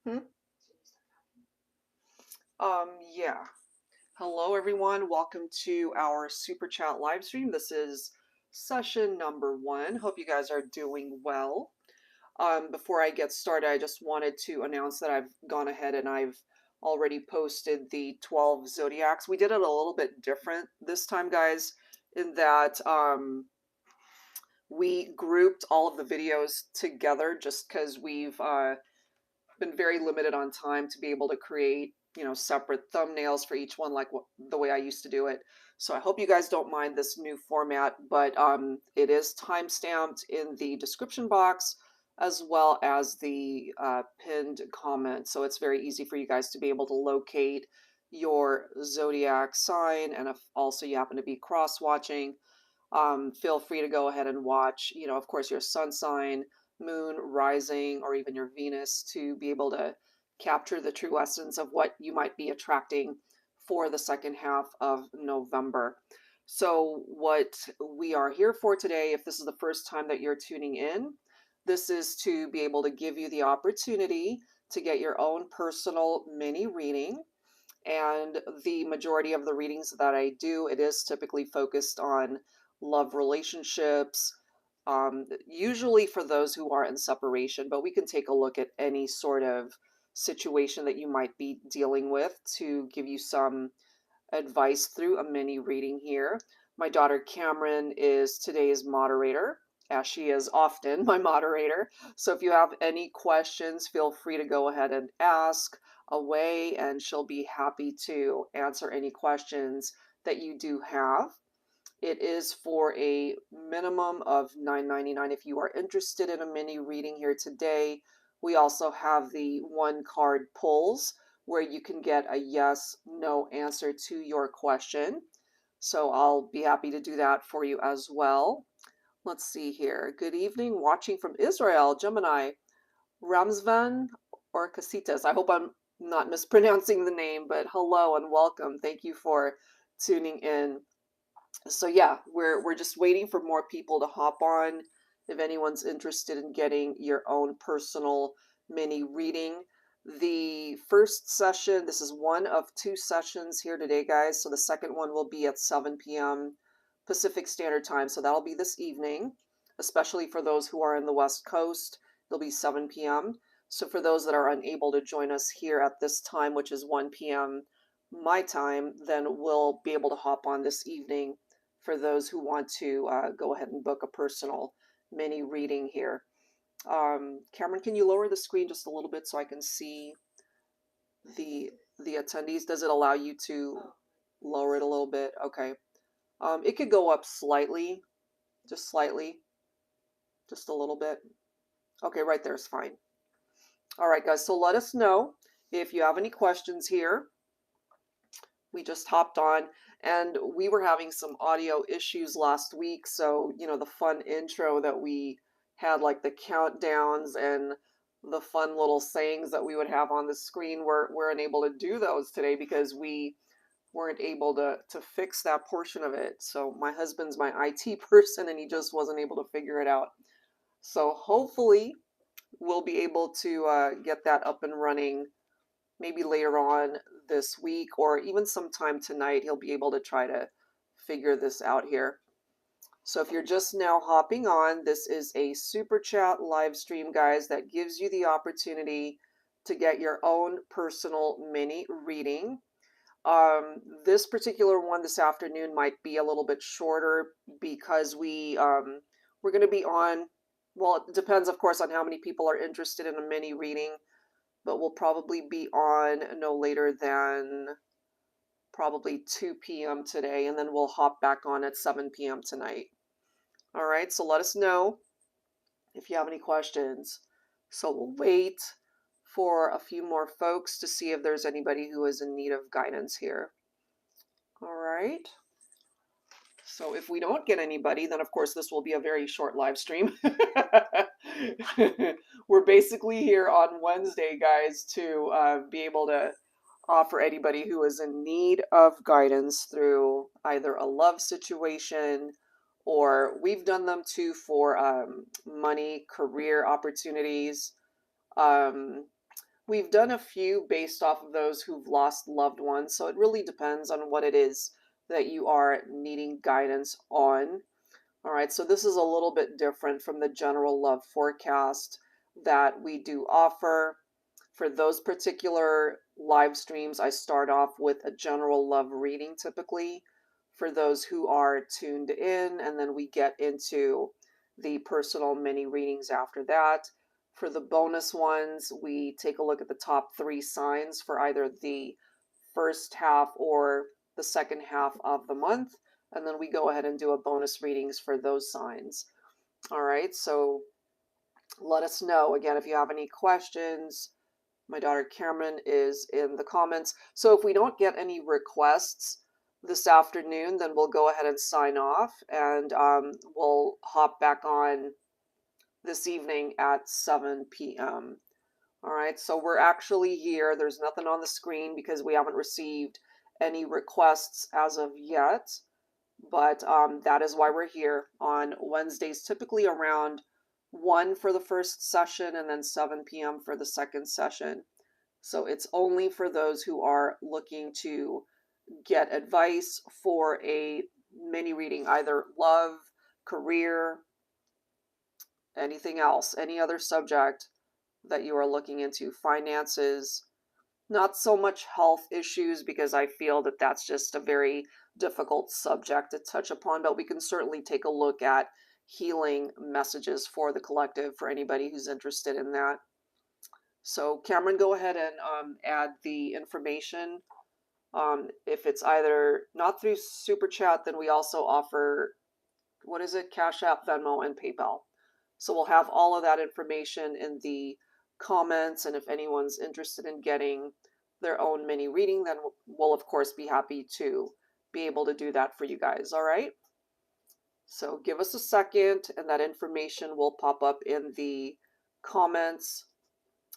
Hmm? Yeah. Hello, everyone. Welcome to our Super Chat live stream. This is session number 1. Hope you guys are doing well. Before I get started, I just wanted to announce that I've gone ahead and I've already posted the 12 zodiacs. We did it a little bit different this time, guys, in that we grouped all of the videos together just because we've been very limited on time to be able to create, separate thumbnails for each one, like the way I used to do it. So I hope you guys don't mind this new format, but it is time stamped in the description box as well as the pinned comment. So it's very easy for you guys to be able to locate your zodiac sign. And if also you happen to be cross watching, feel free to go ahead and watch, of course, your sun sign, moon, rising, or even your Venus to be able to capture the true essence of what you might be attracting for the second half of November. So, what we are here for today, if this is the first time that you're tuning in, this is to be able to give you the opportunity to get your own personal mini reading. And the majority of the readings that I do, it is typically focused on love relationships, usually for those who are in separation, but we can take a look at any sort of situation that you might be dealing with to give you some advice through a mini reading here. My daughter Cameron is today's moderator, as she is often my moderator. So if you have any questions, feel free to go ahead and ask away, and she'll be happy to answer any questions that you do have. It is for a minimum of $9.99 if you are interested in a mini reading here today. We also have the one card pulls where you can get a yes, no answer to your question. So I'll be happy to do that for you as well. Let's see here. Good evening, watching from Israel, Gemini, Ramsvan or Casitas. I hope I'm not mispronouncing the name, but hello and welcome. Thank you for tuning in. So yeah, we're just waiting for more people to hop on. If anyone's interested in getting your own personal mini reading, the first session, this is one of 2 sessions here today, guys. So the second one will be at 7 p.m. Pacific Standard Time. So that'll be this evening, especially for those who are in the West Coast. It'll be 7 p.m. So for those that are unable to join us here at this time, which is 1 p.m. my time, then we'll be able to hop on this evening for those who want to go ahead and book a personal mini reading here. Cameron, can you lower the screen just a little bit so I can see the the attendees? Does it allow you to lower it a little bit? Okay. It could go up slightly, just slightly, just a little bit. Okay, right there is fine. All right, guys, so let us know if you have any questions here. We just hopped on and we were having some audio issues last week. So, the fun intro that we had, like the countdowns and the fun little sayings that we would have on the screen, we're unable to do those today because we weren't able to fix that portion of it. So my husband's my IT person and he just wasn't able to figure it out. So hopefully we'll be able to get that up and running maybe later on this week or even sometime tonight. He'll be able to try to figure this out here. So if you're just now hopping on, this is a super chat live stream, guys, that gives you the opportunity to get your own personal mini reading. This particular one this afternoon might be a little bit shorter because we're going to be on. Well, it depends, of course, on how many people are interested in a mini reading, but we'll probably be on no later than probably 2 p.m. today, and then we'll hop back on at 7 p.m. tonight. All right, so let us know if you have any questions. So we'll wait for a few more folks to see if there's anybody who is in need of guidance here. All right. So if we don't get anybody, then of course this will be a very short live stream. We're basically here on Wednesday, guys, to be able to offer anybody who is in need of guidance through either a love situation, or we've done them too for money, career opportunities. Um, We've done a few based off of those who've lost loved ones, so it really depends on what it is that you are needing guidance on. All right, so this is a little bit different from the general love forecast that we do offer. For those particular live streams, I start off with a general love reading typically for those who are tuned in, and then we get into the personal mini readings after that. For the bonus ones, we take a look at the top 3 signs for either the first half or the second half of the month, and then we go ahead and do a bonus readings for those signs. All right, so let us know again if you have any questions. My daughter Cameron is in the comments. So if we don't get any requests this afternoon, then we'll go ahead and sign off, and we'll hop back on this evening at 7 p.m. All right, so we're actually here. There's nothing on the screen because we haven't received any requests as of yet, but that is why we're here on Wednesdays, typically around 1 for the first session and then 7 p.m. for the second session. So it's only for those who are looking to get advice for a mini reading, either love, career, anything else, any other subject that you are looking into, finances, not so much health issues, because I feel that that's just a very difficult subject to touch upon, but we can certainly take a look at healing messages for the collective for anybody who's interested in that. So Cameron, go ahead and add the information. If it's either not through Super Chat, then we also offer, what is it, Cash App, Venmo, and PayPal. So we'll have all of that information in the comments, and if anyone's interested in getting their own mini reading, then we'll of course be happy to be able to do that for you guys. All right, so give us a second and that information will pop up in the comments.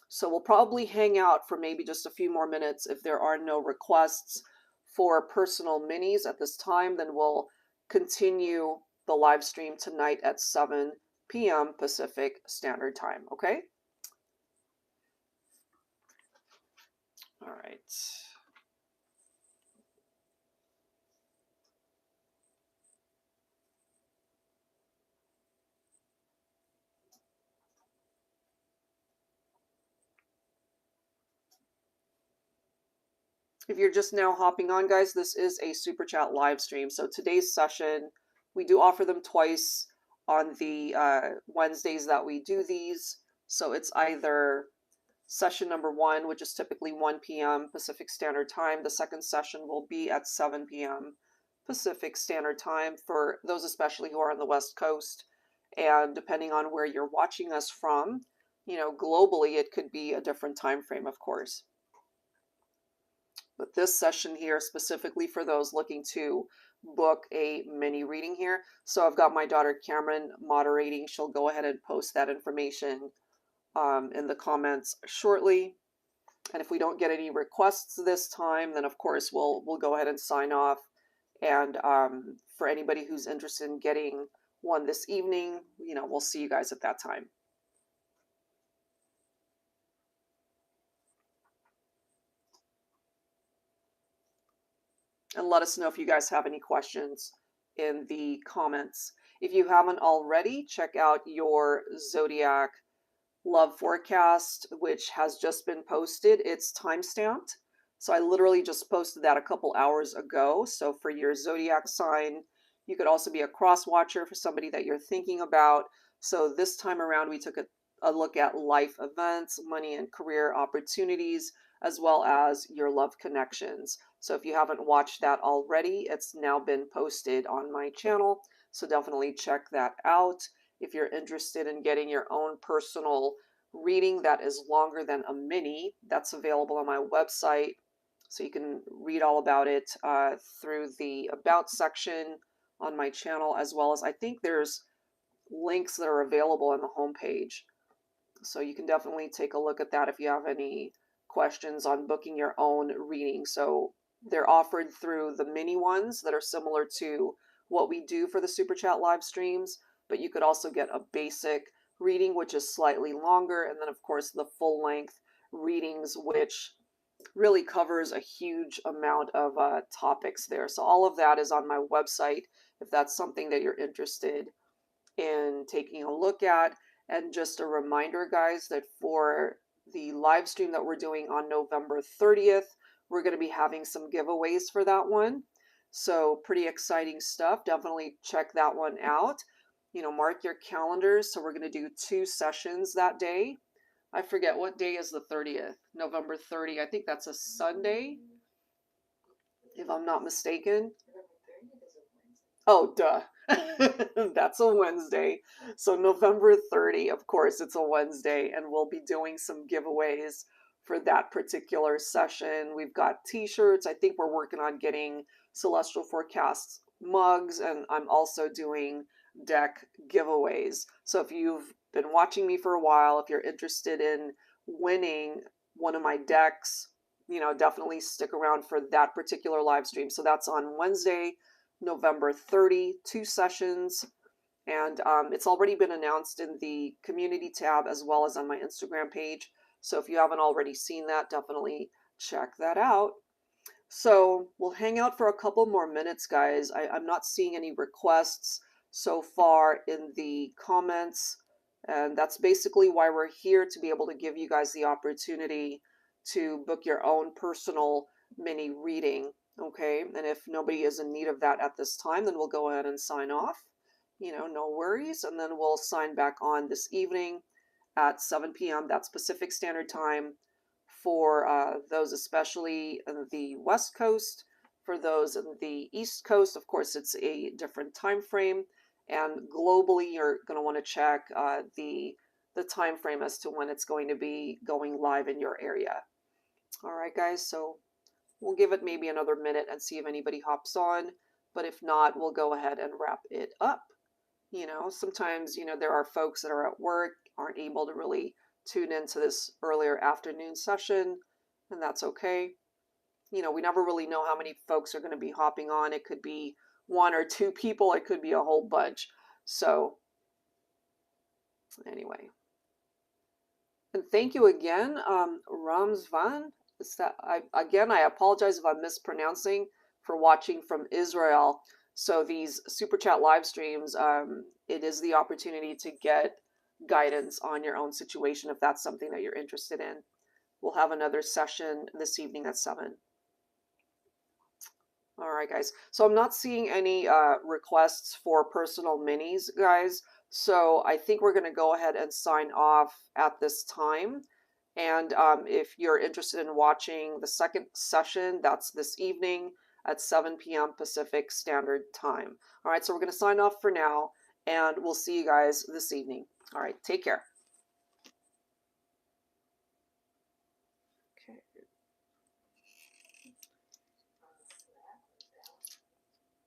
So we'll probably hang out for maybe just a few more minutes. If there are no requests for personal minis at this time, then we'll continue the live stream tonight at 7 p.m. Pacific Standard Time, okay? All right. If you're just now hopping on, guys, this is a Super Chat live stream. So today's session, we do offer them twice on the Wednesdays that we do these. So it's either session number 1, which is typically 1 p.m. Pacific Standard Time. The second session will be at 7 p.m. Pacific Standard Time for those especially who are on the West Coast. And depending on where you're watching us from, you know, globally, it could be a different time frame, of course. But this session here specifically for those looking to book a mini reading here. So I've got my daughter Cameron moderating. She'll go ahead and post that information in the comments shortly. And if we don't get any requests this time, then of course we'll go ahead and sign off. And for anybody who's interested in getting one this evening, you know, we'll see you guys at that time. And let us know if you guys have any questions in the comments. If you haven't already, check out your Zodiac love forecast, which has just been posted. It's time-stamped. So I literally just posted that a couple hours ago. So for your Zodiac sign, you could also be a cross-watcher for somebody that you're thinking about. So this time around, we took a look at life events, money and career opportunities, as well as your love connections. So if you haven't watched that already, it's now been posted on my channel. So definitely check that out. If you're interested in getting your own personal reading that is longer than a mini, that's available on my website. So you can read all about it through the About section on my channel, as well as I think there's links that are available on the homepage. So you can definitely take a look at that if you have any questions on booking your own reading. So they're offered through the mini ones that are similar to what we do for the Super Chat live streams, but you could also get a basic reading, which is slightly longer, and then of course the full length readings, which really covers a huge amount of topics there. So all of that is on my website if that's something that you're interested in taking a look at. And just a reminder, guys, that for the live stream that we're doing on November 30th, we're going to be having some giveaways for that one. So pretty exciting stuff. Definitely check that one out. You know, mark your calendars. So we're going to do 2 sessions that day. I forget what day is the 30th. November 30. I think that's a Sunday, if I'm not mistaken. Oh, duh. That's a Wednesday. So November 30, of course, it's a Wednesday, and we'll be doing some giveaways for that particular session. We've got t-shirts. I think we're working on getting Celestial Forecasts mugs, and I'm also doing deck giveaways. So if you've been watching me for a while, if you're interested in winning one of my decks, you know, definitely stick around for that particular live stream. So that's on Wednesday, November 30, 2 sessions, and it's already been announced in the community tab as well as on my Instagram page. So if you haven't already seen that, definitely check that out. So we'll hang out for a couple more minutes, guys. I'm not seeing any requests so far in the comments, and that's basically why we're here, to be able to give you guys the opportunity to book your own personal mini reading. Okay, and if nobody is in need of that at this time, then we'll go ahead and sign off. You know, no worries. And then we'll sign back on this evening at 7 p.m. That's Pacific Standard Time for those especially in the West Coast. For those in the East Coast, of course, it's a different time frame. And globally, you're going to want to check the time frame as to when it's going to be going live in your area. All right, guys. So we'll give it maybe another minute and see if anybody hops on. But if not, we'll go ahead and wrap it up. You know, sometimes, you know, there are folks that are at work, aren't able to really tune into this earlier afternoon session, and that's okay. You know, we never really know how many folks are going to be hopping on. It could be 1 or 2 people. It could be a whole bunch. So anyway. And thank you again, Ramzvan. I apologize if I'm mispronouncing, for watching from Israel. So these Super Chat live streams, it is the opportunity to get guidance on your own situation if that's something that you're interested in. We'll have another session this evening at 7. All right, guys. So I'm not seeing any requests for personal minis, guys. So I think we're going to go ahead and sign off at this time. And if you're interested in watching the second session, that's this evening at 7 p.m. Pacific Standard Time. All right, so we're going to sign off for now, and we'll see you guys this evening. All right, take care.